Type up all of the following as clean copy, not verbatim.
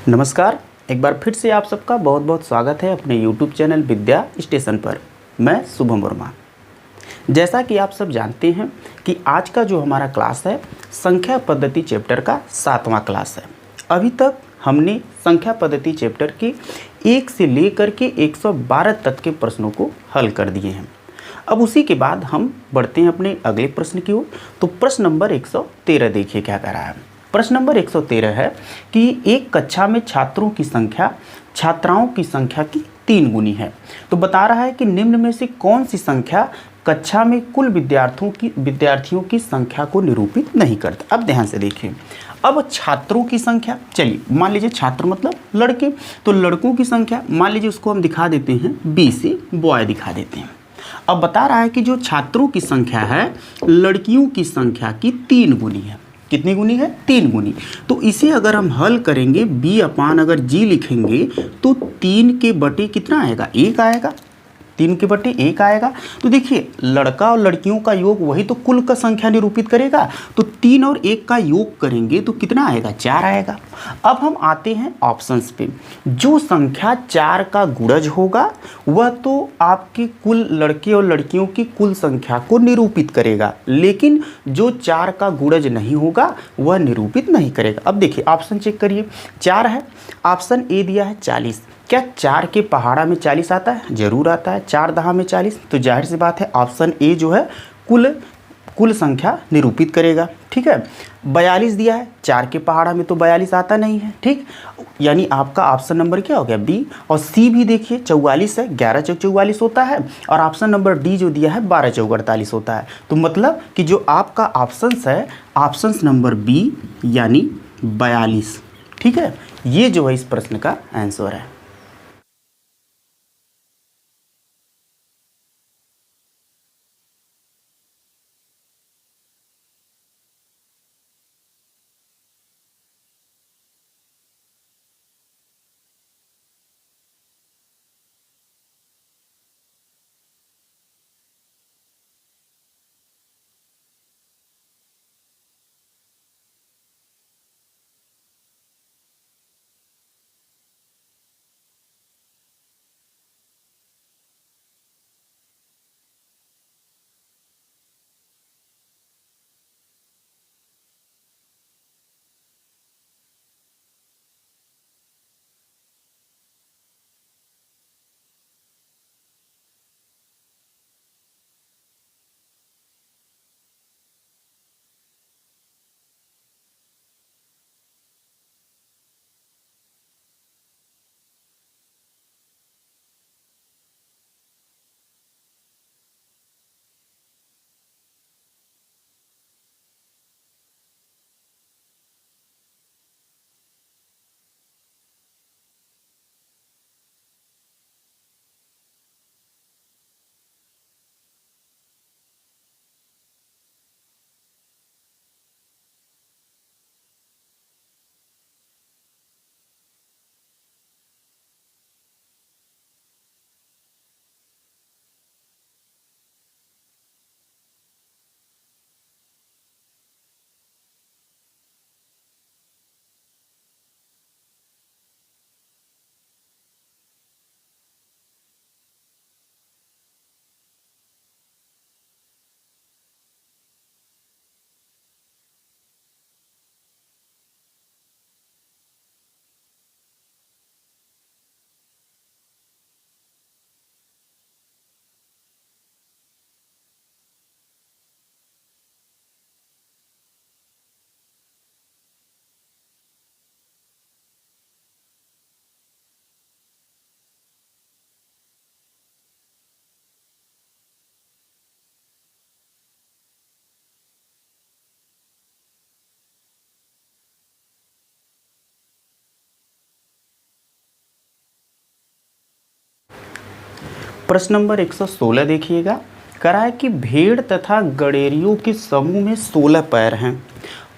नमस्कार। एक बार फिर से आप सबका बहुत बहुत स्वागत है अपने YouTube चैनल विद्या स्टेशन पर। मैं शुभम वर्मा। जैसा कि आप सब जानते हैं कि आज का जो हमारा क्लास है संख्या पद्धति चैप्टर का 7वां क्लास है। अभी तक हमने संख्या पद्धति चैप्टर के 1 से लेकर के 112 तक के प्रश्नों को हल कर दिए हैं। अब उसी के बाद हम बढ़ते हैं अपने अगले प्रश्न की ओर। तो प्रश्न नंबर 113 देखिए क्या कह रहा है। प्रश्न नंबर 113 है कि एक कक्षा में छात्रों की संख्या छात्राओं की संख्या की 3 गुनी है। तो बता रहा है कि निम्न में से कौन सी संख्या कक्षा में कुल विद्यार्थियों की संख्या को निरूपित नहीं करता। अब ध्यान से देखिए, अब छात्रों की संख्या, चलिए मान लीजिए छात्र मतलब लड़के, तो लड़कों की संख्या मान लीजिए उसको हम दिखा देते हैं बी से बॉय दिखा देते हैं। अब बता रहा है कि जो छात्रों की संख्या है लड़कियों की संख्या की 3 गुनी है। कितनी गुनी है? 3 गुनी। तो इसे अगर हम हल करेंगे बी अपान अगर जी लिखेंगे तो 3 के बटे कितना आएगा? 1 आएगा। 3 के बटे 1 आएगा। तो देखिए लड़का और लड़कियों का योग वही तो कुल का संख्या निरूपित करेगा। तो 3 और 1 का योग करेंगे तो कितना आएगा? 4 आएगा। अब हम आते हैं ऑप्शंस पे। जो संख्या 4 का गुणज होगा वह तो आपके कुल लड़के और लड़कियों की कुल संख्या को निरूपित करेगा, लेकिन जो 4 का गुणज नहीं होगा वह निरूपित नहीं करेगा। अब देखिए ऑप्शन चेक करिए। 4 है, ऑप्शन ए दिया है 40। क्या 4 के पहाड़ा में 40 आता है? जरूर आता है। 4 दहा में 40। तो जाहिर सी बात है ऑप्शन ए जो है कुल संख्या निरूपित करेगा। ठीक है। 42 दिया है, 4 के पहाड़ा में तो 42 आता नहीं है। ठीक, यानी आपका ऑप्शन नंबर क्या हो गया? बी। और सी भी देखिए 44 है, 11 चौक 44 होता है। और ऑप्शन नंबर डी जो दिया है 12 चौक 48 होता है। तो मतलब कि जो आपका ऑप्शंस है ऑप्शन नंबर बी यानी 42। ठीक है, ये जो है इस प्रश्न का आंसर है। प्रश्न नंबर 116 देखिएगा। करा है कि भेड़ तथा गडेरियों के समूह में 16 पैर हैं।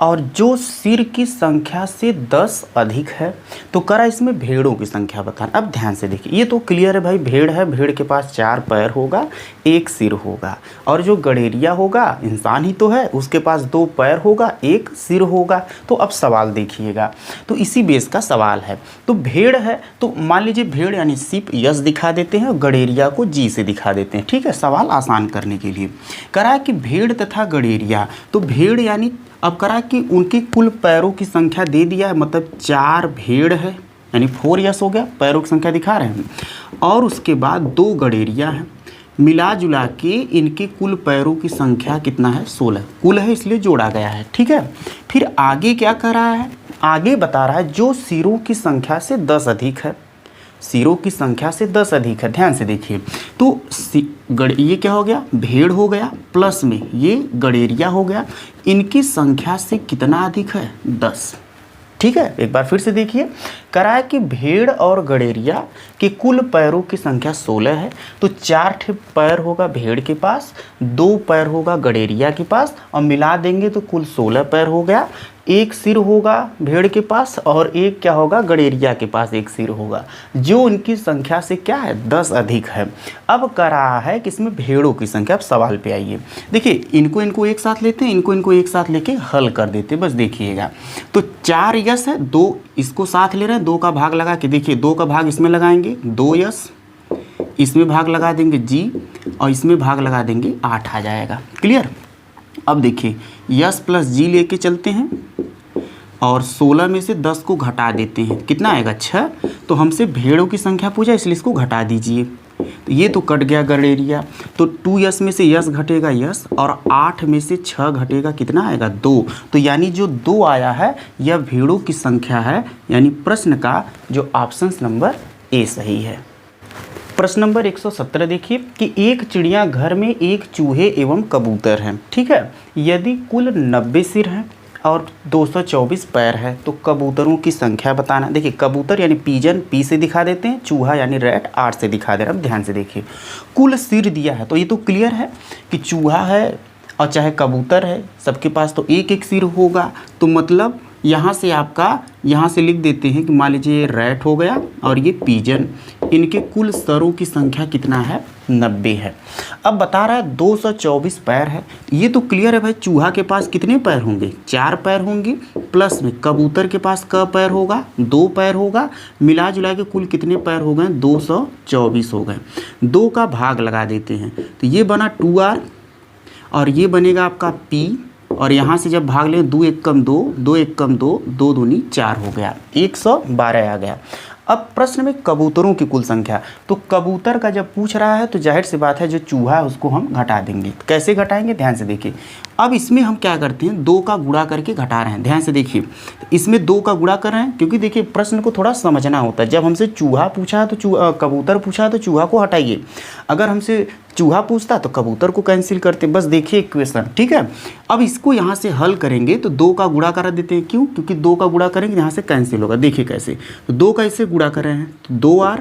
और जो सिर की संख्या से 10 अधिक है, तो करा इसमें भेड़ों की संख्या बताना। अब ध्यान से देखिए, ये तो क्लियर है भाई, भेड़ है, भेड़ के पास 4 पैर होगा, 1 सिर होगा। और जो गडेरिया होगा, इंसान ही तो है, उसके पास 2 पैर होगा, 1 सिर होगा। तो अब सवाल देखिएगा, तो इसी बेस का सवाल है। तो भेड़ है, तो मान लीजिए भेड़ यानी सिप यस दिखा देते हैं और गडेरिया को जी से दिखा देते हैं। ठीक है, सवाल आसान करने के लिए करा कि भेड़ तथा गडेरिया, तो भेड़ यानी अब करा कि उनके कुल पैरों की संख्या दे दिया है, मतलब 4 भेड़ है यानी 4 यस हो गया, पैरों की संख्या दिखा रहे हैं। और उसके बाद 2 गडेरिया हैं, मिला जुला के इनके कुल पैरों की संख्या कितना है, 16 कुल है, इसलिए जोड़ा गया है। ठीक है, फिर आगे क्या कर रहा है, आगे बता रहा है जो सिरों की संख्या से 10 अधिक है, सिरों की संख्या से 10 अधिक है। ध्यान से देखिए, तो ये क्या हो गया, भेड़ हो गया, प्लस में ये गडेरिया हो गया, इनकी संख्या से कितना अधिक है, 10। ठीक है, एक बार फिर से देखिए, कराया कि भेड़ और गडेरिया के कुल पैरों की संख्या 16 है, तो 4 पैर होगा भेड़ के पास, 2 पैर होगा गडेरिया के पास, और मिला देंगे तो कुल 16 पैर हो गया। 1 सिर होगा भेड़ के पास और 1 क्या होगा, गडेरिया के पास 1 सिर होगा, जो उनकी संख्या से क्या है, 10 अधिक है। अब कह रहा है कि इसमें भेड़ों की संख्या। अब सवाल पे आइए, देखिए इनको एक साथ लेते हैं, इनको एक साथ लेके हल कर देते हैं, बस देखिएगा। तो 4 यस है, 2 इसको साथ ले रहे हैं, 2 का भाग लगा के देखिए, 2 का भाग इसमें लगाएंगे 2 यस, इसमें भाग लगा देंगे जी, और इसमें भाग लगा देंगे 8 आ जाएगा। क्लियर। अब देखिए यस प्लस जी लेके चलते हैं और 16 में से 10 को घटा देते हैं, कितना आएगा, 6। तो हमसे भेड़ों की संख्या पूछा, इसलिए इसको घटा दीजिए। तो ये तो कट गया गडेरिया, तो 2 यस में से यस घटेगा यस, और 8 में से 6 घटेगा, कितना आएगा, 2। तो यानी जो 2 आया है यह भेड़ों की संख्या है, यानी प्रश्न का जो ऑप्शन नंबर ए सही है। प्रश्न नंबर 117 देखिए कि एक चिड़ियाघर में 1 चूहे एवं कबूतर हैं। ठीक है, यदि कुल 90 सिर हैं और 224 पैर है, तो कबूतरों की संख्या बताना। देखिए कबूतर यानी पीजन पी से दिखा देते हैं, चूहा यानी रैट 8 से दिखा दे रहे हैं। अब ध्यान से देखिए, कुल सिर दिया है, तो ये तो क्लियर है कि चूहा है और चाहे कबूतर है, सबके पास तो 1 सिर होगा। तो मतलब यहाँ से आपका, यहाँ से लिख देते हैं कि मान लीजिए ये रैट हो गया और ये पीजन, इनके कुल सरों की संख्या कितना है, 90 है। अब बता रहा है 224 पैर है, ये तो क्लियर है भाई, चूहा के पास कितने पैर होंगे, 4 पैर होंगे, प्लस में कबूतर के पास क पैर होगा, 2 पैर होगा, मिला जुला के कुल कितने पैर हो गए, 224 हो गए। 2 का भाग लगा देते हैं, तो ये बना 2r और ये बनेगा आपका p, और यहाँ से जब भाग लें 2 1 कम 2, 2 1 कम 2, 2 दूनी 4 हो गया, 112 आ गया। अब प्रश्न में कबूतरों की कुल संख्या, तो कबूतर का जब पूछ रहा है तो जाहिर सी बात है जो चूहा है उसको हम घटा देंगे। कैसे घटाएंगे, ध्यान से देखिए। अब इसमें हम क्या करते हैं, 2 का गुणा करके घटा रहे हैं। ध्यान से देखिए, इसमें 2 का गुणा कर रहे हैं, क्योंकि देखिए प्रश्न को थोड़ा समझना होता है। जब हमसे चूहा पूछा है तो कबूतर पूछा है तो चूहा को हटाइए, अगर हमसे चूहा पूछता तो कबूतर को कैंसिल करते। बस देखिए इक्वेशन, ठीक है। अब इसको यहाँ से हल करेंगे तो 2 का गुणा कर देते हैं, क्यों, क्योंकि 2 का गुणा करेंगे यहाँ से कैंसिल होगा। देखिए कैसे, तो 2 का इससे गुणा कर रहे हैं, तो 2r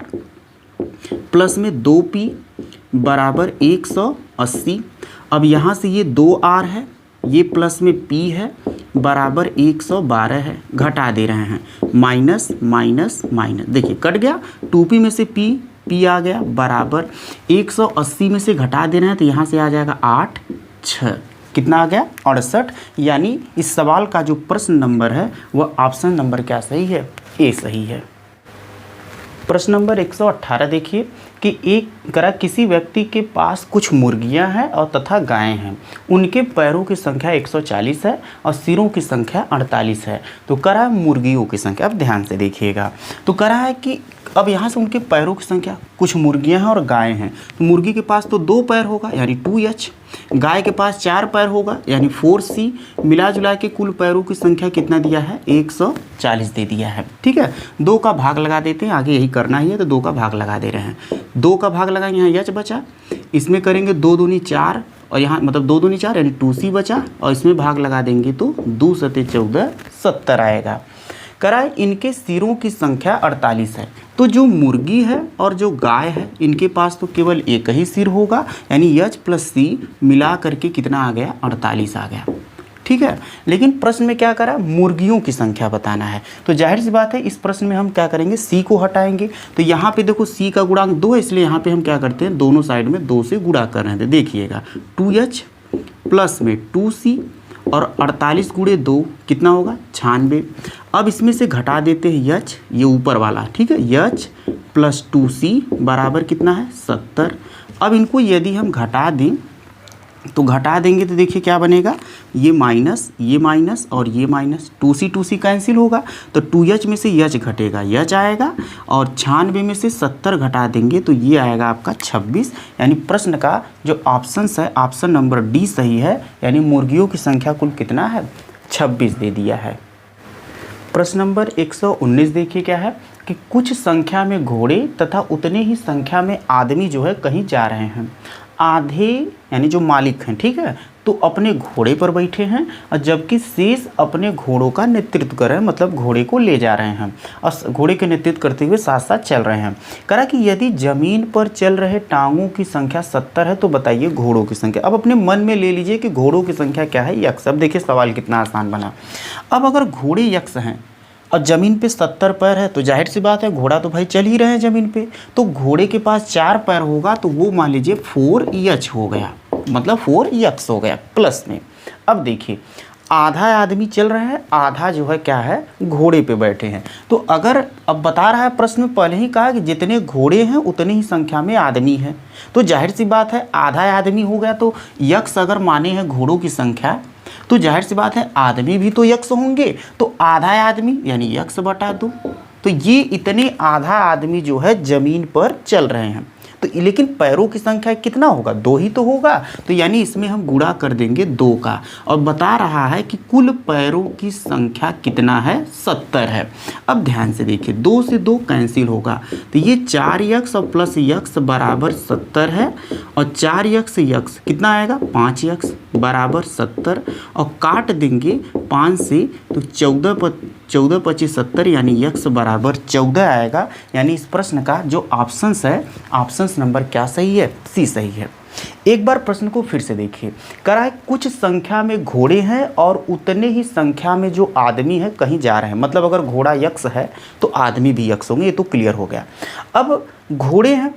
प्लस में 2p बराबर 180। अब यहाँ से ये 2r है, ये प्लस में p है बराबर 112 है, घटा दे रहे हैं, माइनस माइनस माइनस, देखिए कट गया, 2p में से p आ गया बराबर 180 में से घटा दे रहे हैं, तो यहाँ से आ जाएगा 8 6, कितना आ गया, 68। यानी इस सवाल का जो प्रश्न नंबर है वह ऑप्शन नंबर क्या सही है, ए सही है। प्रश्न नंबर 118 देखिए कि किसी व्यक्ति के पास कुछ मुर्गियां हैं और तथा गायें हैं, उनके पैरों की संख्या 140 है और सिरों की संख्या 48 है। तो करा मुर्गियों की संख्या। अब ध्यान से देखिएगा, तो करा है कि अब यहाँ से उनके पैरों की संख्या, कुछ मुर्गियां हैं और गायें हैं, तो मुर्गी के पास तो 2 पैर होगा यानी 2h, गाय के पास 4 पैर होगा यानी 4c, मिला जुला के कुल पैरों की संख्या कितना दिया है, 140 दे दिया है। ठीक है, 2 का भाग लगा देते हैं, आगे यही करना ही है, तो 2 का भाग लगा दे रहे हैं। 2 का भाग लगाएंगे, यहाँ h बचा, इसमें करेंगे 2 दूनी 4 और यहाँ मतलब 2 दूनी 4 यानी 2c बचा, और इसमें भाग लगा देंगे तो 2 सते 14 70 आएगा। कराए इनके सिरों की संख्या 48 है, तो जो मुर्गी है और जो गाय है इनके पास तो केवल एक ही सिर होगा, यानी h प्लस c मिला करके कितना आ गया, 48 आ गया। ठीक है। लेकिन प्रश्न में क्या करा, मुर्गियों की संख्या बताना है। तो जाहिर सी बात है इस प्रश्न में हम क्या करेंगे, सी को हटाएंगे। तो यहाँ पे देखो सी का गुणांक 2 है, इसलिए यहाँ पे हम क्या करते हैं, दोनों साइड में 2 से गुणा कर रहे हैं। देखिएगा 2h प्लस में 2c और 48 गुणे 2 कितना होगा, 96। अब इसमें से घटा देते हैं h, ये ऊपर वाला, ठीक है, h प्लस 2c बराबर कितना है, 70। अब इनको यदि हम घटा दें तो घटा देंगे तो देखिए क्या बनेगा, ये माइनस और ये माइनस, 2c कैंसिल होगा। तो 2h में से h घटेगा, h आएगा, और 96 में से 70 घटा देंगे तो ये आएगा आपका 26। यानी प्रश्न का जो ऑप्शन है, ऑप्शन नंबर डी सही है। यानी मुर्गियों की संख्या कुल कितना है, 26 दे दिया है। प्रश्न नंबर 119 देखिए क्या है कि कुछ संख्या में घोड़े तथा उतने ही संख्या में आदमी जो है कहीं जा रहे हैं। आधे यानी जो मालिक हैं, ठीक है, तो अपने घोड़े पर बैठे हैं, और जबकि शेष अपने घोड़ों का नेतृत्व कर रहे हैं, मतलब घोड़े को ले जा रहे हैं और घोड़े के नेतृत्व करते हुए साथ साथ चल रहे हैं। कहा कि यदि जमीन पर चल रहे टांगों की संख्या 70 है तो बताइए घोड़ों की संख्या। अब अपने मन में ले लीजिए कि घोड़ों की संख्या क्या है, यक्स। अब देखिए सवाल कितना आसान बना। अब अगर घोड़े यक्स हैं और ज़मीन पे 70 पैर है तो जाहिर सी बात है घोड़ा तो भाई चल ही रहे हैं ज़मीन पे, तो घोड़े के पास 4 पैर होगा तो वो मान लीजिए 4h हो गया, मतलब 4x हो गया प्लस में। अब देखिए आधा आदमी चल रहे हैं, आधा जो है क्या है, घोड़े पे बैठे हैं। तो अगर अब बता रहा है प्रश्न में पहले ही कहा कि जितने घोड़े हैं उतनी ही संख्या में आदमी है, तो जाहिर सी बात है आधा आदमी हो गया। तो यक्स अगर माने हैं घोड़ों की संख्या तो जाहिर सी बात है आदमी भी तो यक्स होंगे, तो आधा आदमी यानी यक्स बटा 2। तो ये इतने आधा आदमी जो है ज़मीन पर चल रहे हैं। तो लेकिन पैरों की संख्या कितना होगा, 2 ही तो होगा, तो यानी इसमें हम गुणा कर देंगे 2 का। और बता रहा है कि कुल पैरों की संख्या कितना है, 70 है। अब ध्यान से देखिए 2 से 2 कैंसिल होगा, तो ये 4x और प्लस x बराबर 70 है, और 4x कितना आएगा, 5x बराबर 70, और काट देंगे 5 से तो 14 25 70, यानी x बराबर 14 आएगा। यानी इस प्रश्न का जो ऑप्शंस है, ऑप्शंस नंबर क्या सही है, सी सही है। एक बार प्रश्न को फिर से देखिए, कह रहा है कुछ संख्या में घोड़े हैं और उतने ही संख्या में जो आदमी है कहीं जा रहे हैं। मतलब अगर घोड़ा यक्स है तो आदमी भी यक्स होंगे, ये तो क्लियर हो गया। अब घोड़े हैं,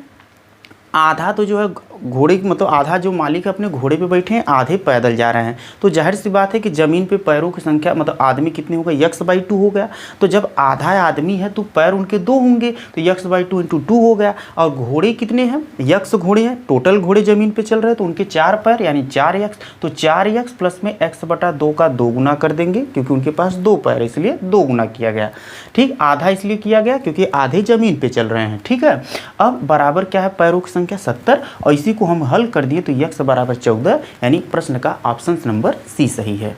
आधा तो जो है घोड़े की मतलब आधा जो मालिक है अपने घोड़े पे बैठे हैं, आधे पैदल जा रहे हैं। तो जाहिर सी बात है कि ज़मीन पे पैरों की संख्या मतलब आदमी कितने हो गए, x/2 हो गया। तो जब आधा आदमी है तो पैर उनके 2 होंगे, तो x/2 × 2 हो गया। और घोड़े कितने हैं, x घोड़े हैं, टोटल घोड़े ज़मीन पे चल रहे हैं तो उनके 4 पैर यानी 4x। तो 4x प्लस में x/2 का 2 गुना कर देंगे, क्योंकि उनके पास 2 पैर इसलिए 2 गुना किया गया। ठीक, आधा इसलिए किया गया क्योंकि आधे ज़मीन पे चल रहे हैं। ठीक है, अब बराबर क्या है, पैरों की संख्या 70, और इसी को हम हल कर दिए तो x बराबर 14, यानी प्रश्न का ऑप्शन नंबर सी सही है।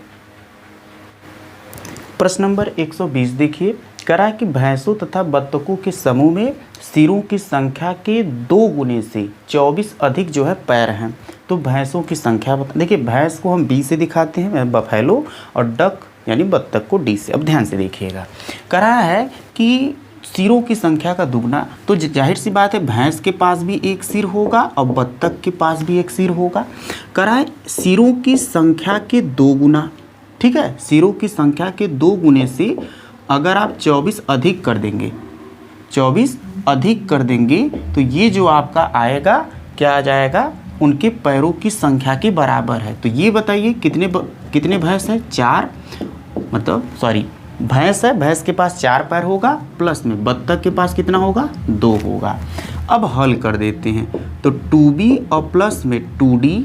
प्रश्न नंबर 120 देखिए, कह रहा है कि भैंसों तथा बत्तखों के समूह में सिरों की संख्या के 2 गुने से 24 अधिक जो है पैर हैं। तो भैंसों की संख्या देखिए, भैंस को हम बी से दिखाते हैं, बफेलो, और डक यानी बत्तख को डी से। अब ध्यान से देखिएगा, कह रहा है कि सिरों की संख्या का दुगना, तो जाहिर सी बात है भैंस के पास भी एक सिर होगा और बत्तख के पास भी एक सिर होगा। कह रहा है सिरों की संख्या के 2 गुना, ठीक है, सिरों की संख्या के 2 गुने से अगर आप 24 अधिक कर देंगे, 24 अधिक कर देंगे तो ये जो आपका आएगा क्या आ जाएगा, उनके पैरों की संख्या के बराबर है। तो ये बताइए कितने भैंस है, 4, मतलब सॉरी भैंस है, भैंस के पास 4 पैर होगा, प्लस में बत्तख के पास कितना होगा, 2 होगा। अब हल कर देते हैं तो 2b और प्लस में 2d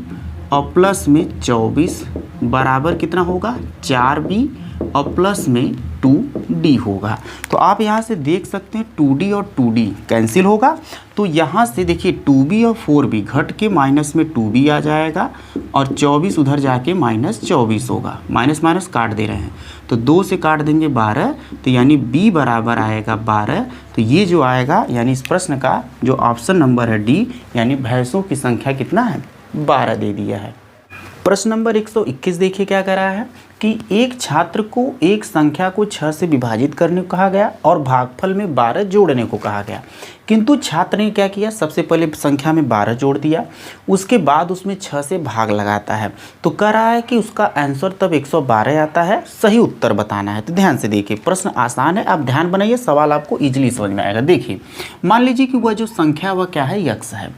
और प्लस में 24 बराबर कितना होगा, 4b और प्लस में 2d होगा। तो आप यहाँ से देख सकते हैं 2d और 2d कैंसिल होगा, तो यहाँ से देखिए 2b और 4b घट के माइनस में 2b आ जाएगा, और 24 उधर जाके -24 होगा, माइनस माइनस काट दे रहे हैं तो 2 से काट देंगे 12, तो यानी b बराबर आएगा 12। तो ये जो आएगा यानी इस प्रश्न का जो ऑप्शन नंबर है डी, यानी भैंसों की संख्या कितना है, 12 दे दिया है। प्रश्न नंबर 121 देखिए क्या कर रहा है कि एक छात्र को एक संख्या को 6 से विभाजित करने को कहा गया और भागफल में 12 जोड़ने को कहा गया, किंतु छात्र ने क्या किया, सबसे पहले संख्या में 12 जोड़ दिया, उसके बाद उसमें 6 से भाग लगाता है, तो कह रहा है कि उसका आंसर तब 112 आता है। सही उत्तर बताना है। तो ध्यान से देखिए, प्रश्न आसान है, आप ध्यान बनाइए, सवाल आपको इजीली समझ में आएगा। देखिए, मान लीजिए कि वह जो संख्या वह क्या है, यक्स है।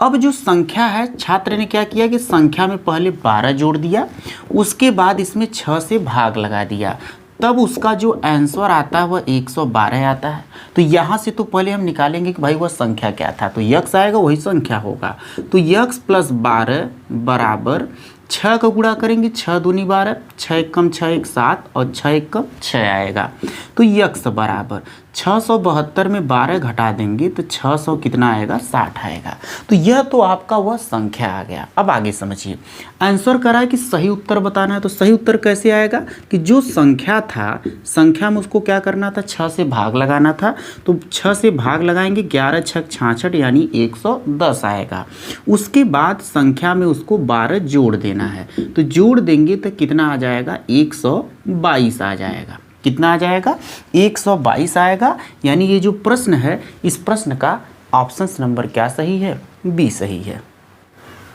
अब जो संख्या है, छात्र ने क्या किया कि संख्या में पहले 12 जोड़ दिया, उसके बाद इसमें 6 से भाग लगा दिया, तब उसका जो आंसर आता है वह 112 आता है। तो यहाँ से तो पहले हम निकालेंगे कि भाई वह संख्या क्या था, तो यक्स आएगा, वही संख्या होगा। तो यक्स प्लस 12 बराबर 6 का गुणा करेंगे, 6 दूनी 12, 6 एकम 6 एक 7 और 6 एकम 6 आएगा। तो यक्स बराबर 672 में 12 घटा देंगे तो 600 कितना आएगा, 60 आएगा। तो यह तो आपका वह संख्या आ गया। अब आगे समझिए, आंसर करा है कि सही उत्तर बताना है। तो सही उत्तर कैसे आएगा कि जो संख्या था, संख्या में उसको क्या करना था, 6 से भाग लगाना था। तो 6 से भाग लगाएंगे, 11 6 66 यानी 110 आएगा। उसके बाद संख्या में उसको 12 जोड़ देना है, तो जोड़ देंगे तो कितना आ जाएगा, 122 आ जाएगा। कितना आ जाएगा, 122 आएगा। यानी ये जो प्रश्न है, इस प्रश्न का ऑप्शन नंबर क्या सही है, बी सही है।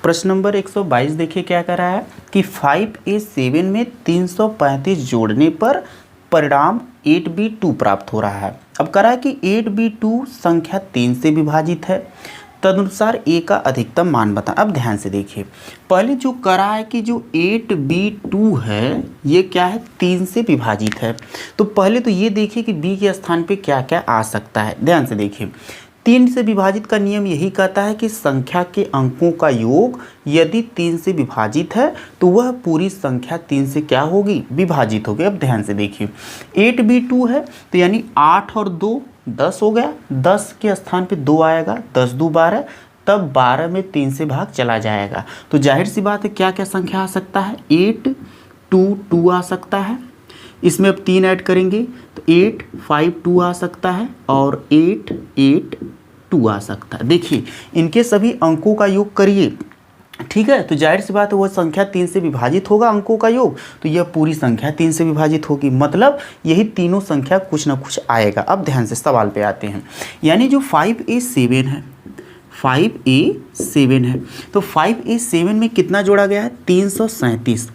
प्रश्न नंबर 122 देखिए क्या कर रहा है कि 5A7 में 335 जोड़ने पर परिणाम 8B2 प्राप्त हो रहा है। अब कह रहा है कि 8B2 संख्या 3 से विभाजित है, तदनुसार ए का अधिकतम मान बता। अब ध्यान से देखिए, पहले जो करा है कि जो 8B2 है ये क्या है, 3 से विभाजित है। तो पहले तो ये देखिए कि बी के स्थान पे क्या क्या आ सकता है। ध्यान से देखिए, 3 से विभाजित का नियम यही कहता है कि संख्या के अंकों का योग यदि 3 से विभाजित है तो वह पूरी संख्या 3 से क्या होगी, विभाजित होगी। अब ध्यान से देखिए, 8B2 है तो यानी 8 और 2 10 हो गया, 10 के स्थान पे 2 आएगा, 10 2 12, तब 12 में 3 से भाग चला जाएगा। तो जाहिर सी बात है क्या क्या संख्या आ सकता है, 8 2 2 आ सकता है, इसमें अब 3 ऐड करेंगे तो 8 5 2 आ सकता है और 8 8 2 आ सकता है। देखिए इनके सभी अंकों का योग करिए, ठीक है, तो जाहिर सी बात है वह संख्या 3 से विभाजित होगा अंकों का योग, तो यह पूरी संख्या 3 से विभाजित होगी, मतलब यही तीनों संख्या कुछ ना कुछ आएगा। अब ध्यान से सवाल पे आते हैं, यानी जो 5A7 है, 5A7 है, तो 5A7 में कितना जोड़ा गया है, 337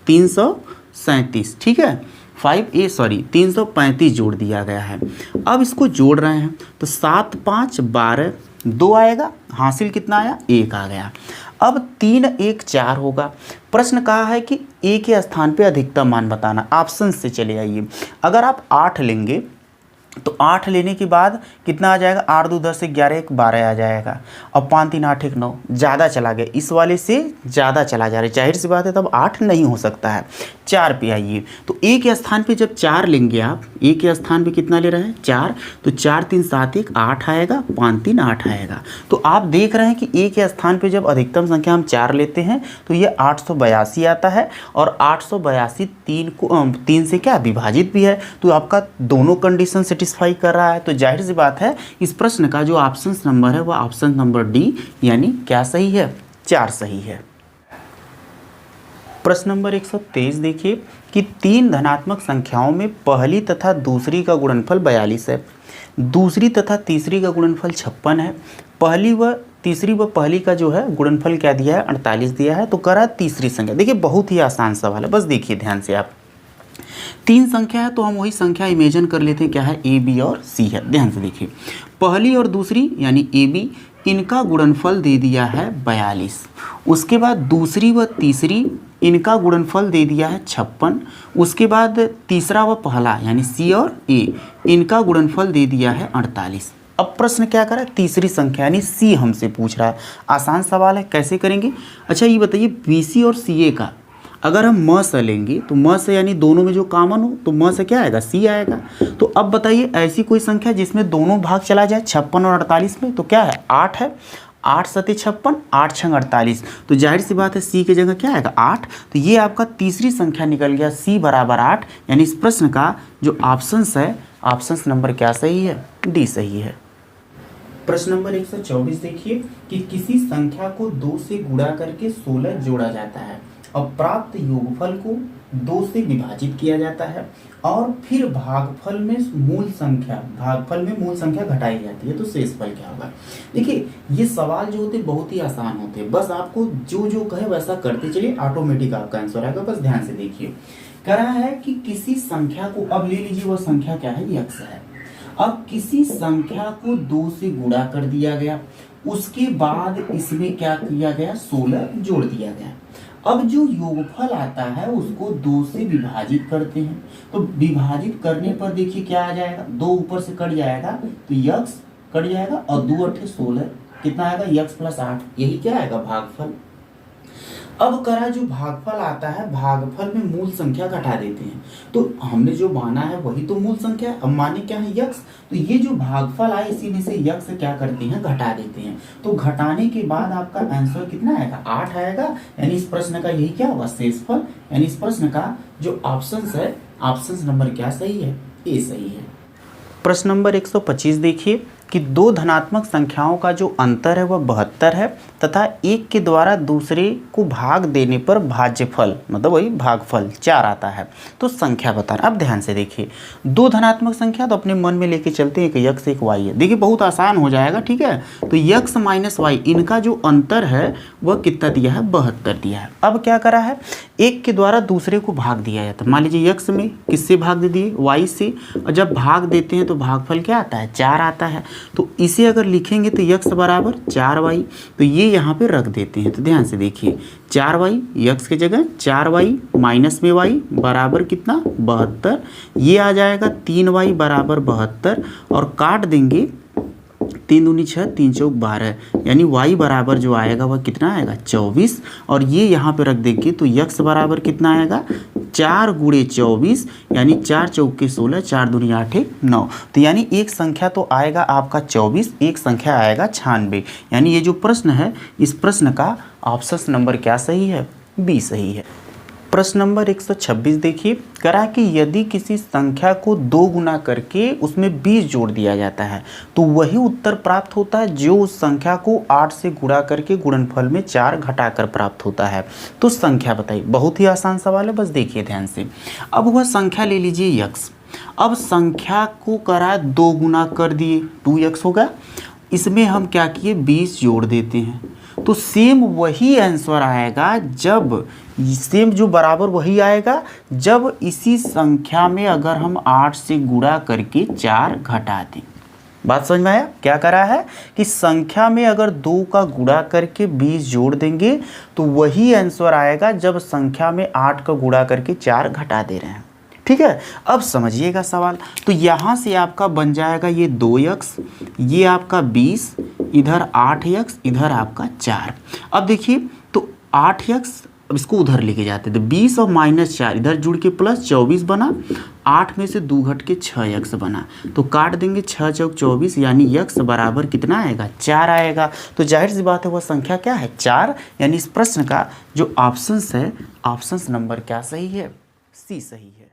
337, ठीक है, 335 जोड़ दिया गया है। अब इसको जोड़ रहे हैं तो 7 5 12 2 आएगा, हासिल कितना आया, 1 आ गया। अब 3 1 4 होगा। प्रश्न कहा है कि ए के स्थान पे अधिकतम मान बताना। ऑप्शन से चले आइए, अगर आप 8 लेंगे तो 8 लेने के बाद कितना आ जाएगा, 8 2 10 11 1 12 आ जाएगा, और 5 3 8 1 9, ज़्यादा चला गया, इस वाले से ज़्यादा चला जा रहा है, जाहिर सी बात है तब 8 नहीं हो सकता है। 4 पे आइए, तो ए के स्थान पे जब 4 लेंगे आप, ए के स्थान पे कितना ले रहे हैं, 4, तो 4 3 7 1 8 आएगा, 5 3 8 आएगा। तो आप देख रहे हैं कि ए के स्थान पे जब अधिकतम संख्या हम 4 लेते हैं तो ये 882 आता है, और 882 3 से क्या विभाजित भी है, तो आपका दोनों कंडीशन सेटिस्फाई कर रहा है। तो जाहिर सी बात है इस प्रश्न का जो ऑप्शन नंबर है वह ऑप्शन नंबर डी, यानी क्या सही है, 4 सही है। प्रश्न नंबर 123 देखिए कि 3 धनात्मक संख्याओं में पहली तथा दूसरी का गुणनफल 42 है, दूसरी तथा तीसरी का गुणनफल 56 है, पहली व तीसरी व पहली का जो है गुणनफल क्या दिया है, 48 दिया है। तो करा तीसरी संख्या। देखिए बहुत ही आसान सवाल है, बस देखिए ध्यान से आप, 3 संख्या है तो हम वही संख्या इमेजिन कर लेते हैं, क्या है, ए बी और सी है। ध्यान से देखिए, पहली और दूसरी यानी ए बी, इनका गुणनफल दे दिया है 42, उसके बाद दूसरी व तीसरी इनका गुणनफल दे दिया है 56, उसके बाद तीसरा व पहला यानी सी और ए, इनका गुणनफल दे दिया है 48। अब प्रश्न क्या करा, तीसरी संख्या यानी सी हमसे पूछ रहा है। आसान सवाल है, कैसे करेंगे। अच्छा ये बताइए, बी सी और सी ए का अगर हम म से लेंगे तो म से यानी दोनों में जो कॉमन हो तो म से क्या आएगा, सी आएगा। तो अब बताइए ऐसी कोई संख्या जिसमें दोनों भाग चला जाए 56 और 48 में, तो क्या है, 8 है, 8 सते 56, 8 छंग 48, तो जाहिर सी बात है सी की जगह क्या आएगा, 8। तो ये आपका तीसरी संख्या निकल गया, सी बराबर 8, यानी इस प्रश्न का जो ऑप्शन है, ऑप्शन नंबर क्या सही है, डी सही है। प्रश्न नंबर 124 देखिए कि किसी संख्या को 2 से गुणा करके 16 जोड़ा जाता है, अब प्राप्त योगफल को 2 से विभाजित किया जाता है और फिर भागफल में मूल संख्या घटाई जाती है, तो शेषफल क्या होगा। देखिए ये सवाल जो होते बहुत ही आसान होते हैं, बस आपको जो जो कहे वैसा करते चलिए, ऑटोमेटिक आपका आंसर आएगा। बस ध्यान से देखिए, कह रहा है कि किसी संख्या को, अब ले लीजिए वो संख्या क्या है, यक्स है। अब किसी संख्या को 2 से गुणा कर दिया गया, उसके बाद इसमें क्या किया गया, 16 जोड़ दिया गया। अब जो योगफल आता है उसको 2 से विभाजित करते हैं, तो विभाजित करने पर देखिए क्या आ जाएगा, 2 ऊपर से कट जाएगा तो यक्स कट जाएगा और 2 8 16 कितना आएगा, यक्स प्लस 8, यही क्या आएगा, भागफल। अब करा जो भागफल आता है, भागफल में मूल संख्या घटा देते हैं, तो हमने जो माना है वही तो मूल संख्या है, अब माने क्या है, यक्स। तो ये जो भागफल आए इसी में से यक्स क्या करते हैं, घटा देते हैं। तो घटाने के बाद आपका आंसर कितना आएगा, 8 आएगा। यानी इस प्रश्न का यही क्या होगा, शेषफल। यानी इस प्रश्न का जो ऑप्शन है, ऑप्शन नंबर क्या सही है, ए सही है। प्रश्न नंबर 125 देखिए कि 2 धनात्मक संख्याओं का जो अंतर है वह 72 है तथा एक के द्वारा दूसरे को भाग देने पर भाज्यफल, मतलब वही भागफल 4 आता है, तो संख्या बताना। अब ध्यान से देखिए, 2 धनात्मक संख्या तो अपने मन में लेके चलते हैं कि यक्स एक वाई है। देखिए बहुत आसान हो जाएगा, ठीक है। तो यक्स माइनस वाई, इनका जो अंतर है वह कितना दिया है, 72 दिया है। अब क्या करा है, एक के द्वारा दूसरे को भाग दिया जाता है। मान लीजिए यक्स में किससे भाग दे दिए, वाई से, और जब भाग देते हैं तो भागफल क्या आता है, 4 आता है। तो इसे अगर लिखेंगे तो यक्स बराबर 4y, तो ये यहाँ पे रख देते हैं। तो ध्यान से देखिए, 4y यक्स की जगह 4y माइनस में y बराबर कितना, 72, ये आ जाएगा 3y बराबर 72, और काट देंगे 3 दूनी 6, 3 चौक 12, यानी y बराबर जो आएगा वह कितना आएगा, 24, और ये यहाँ पे रख देंगे तो यक्स बराबर कितना आएगा, 4 गुणे 24, यानी 4 चौके 16, 4 दूनी 8 9। तो यानी एक संख्या तो आएगा आपका 24, एक संख्या आएगा 96। यानी ये जो प्रश्न है, इस प्रश्न का ऑप्शन नंबर क्या सही है, बी सही है। प्रश्न नंबर 126 देखिए, करा कि यदि किसी संख्या को 2 गुना करके उसमें 20 जोड़ दिया जाता है तो वही उत्तर प्राप्त होता है जो उस संख्या को 8 से गुणा करके गुणनफल में 4 घटाकर प्राप्त होता है। तो संख्या बताइए। बहुत ही आसान सवाल है, बस देखिए ध्यान से। अब वह संख्या ले लीजिए यक्स। अब संख्या को करा 2 गुना कर दिए, 2x होगा। इसमें हम क्या किए, 20 जोड़ देते हैं, तो सेम वही आंसर आएगा, जब सेम जो बराबर वही आएगा जब इसी संख्या में अगर हम 8 से गुणा करके 4 घटा दें। बात समझ में आया, क्या करा है कि संख्या में अगर 2 का गुणा करके 20 जोड़ देंगे तो वही आंसर आएगा जब संख्या में 8 का गुणा करके 4 घटा दे रहे हैं। ठीक है, अब समझिएगा सवाल। तो यहाँ से आपका बन जाएगा ये 2x, ये आपका 20, इधर 8x, इधर आपका 4। अब देखिए तो 8x, अब इसको उधर लेके जाते हैं तो 20 और माइनस 4 इधर जुड़ के प्लस 24 बना, 8 में से 2 घट के 6x बना। तो काट देंगे 6 चौक 24, यानी x बराबर कितना आएगा, 4 आएगा। तो जाहिर सी बात है वह संख्या क्या है, 4। यानी इस प्रश्न का जो ऑप्शन है, ऑप्शन नंबर क्या सही है, सी सही है।